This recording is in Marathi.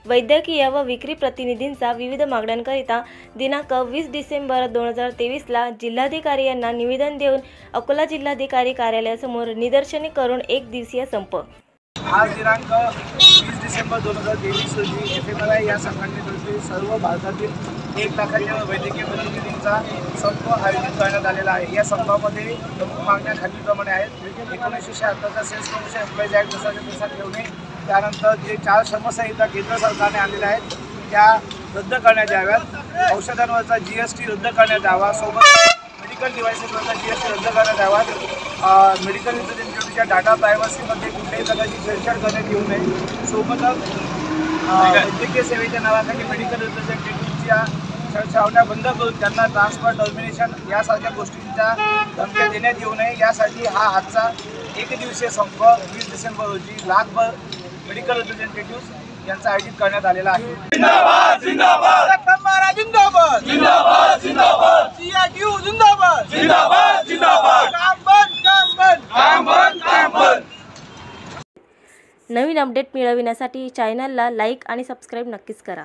वैद्यकीय व विक्री प्रतिनिधींचा विविध मागण्यांकरिता दिनांक 20 डिसेंबर 2023 जिल्हाधिकारी यांना निवेदन देऊन अकोला जिल्हाधिकारी कार्यालयासमोर निदर्शने करून एक दिवसीय संप। आज दिनांक 20 डिसेंबर 2023 रोजी FMRI या संघटनेतर्फे सर्व भारतातील 1 लाखाच्या वैद्यकीय प्रतिनिधींचा संप आयोजित करण्यात आलेला आहे। या संपामध्ये प्रमुख मागण्या खालीलप्रमाणे आहेत। 1976चा सेल्स प्रमोशन एम्प्लॉईज ॲक्ट तसा ठेवणे, त्यानंतर जे 4 श्रमसंहिता केंद्र सरकारने आलेल्या आहेत त्या रद्द करण्यात याव्यात, औषधांवरचा GST रद्द करण्यात यावा, सोबत मेडिकल डिव्हाइसेसवरचा GST रद्द करण्यात यावा, मेडिकल रिप्रेझेंटेटिव्हच्या डाटा प्रायव्हसीमध्ये कुठल्याही प्रकारची छेडछाड करण्यात येऊ नये, सोबतच वैद्यकीय सेवेच्या नावाखाली मेडिकल रिप्रेझेंटेटिव्हच्या छळछावण्या बंद करून त्यांना ट्रान्सफर, टर्मिनेशन यासारख्या गोष्टींच्या धमक्या देण्यात येऊ नये, यासाठी हा आजचा एकदिवसीय संप 20 डिसेंबर रोजी लाखभर मेडिकल रिप्रेझेंटेटिव्ह यांचा आयोजित करण्यात आलेला आहे। जिंदाबाद जिंदाबाद जिंदाबाद जिंदाबाद जिंदाबाद CITU जिंदाबाद जिंदाबाद जिंदाबाद काम बंद काम बंद काम बंद काम बंद। नवीन अपडेट मिळविण्यासाठी चॅनलला लाईक आणि सबस्क्राईब नक्कीच करा।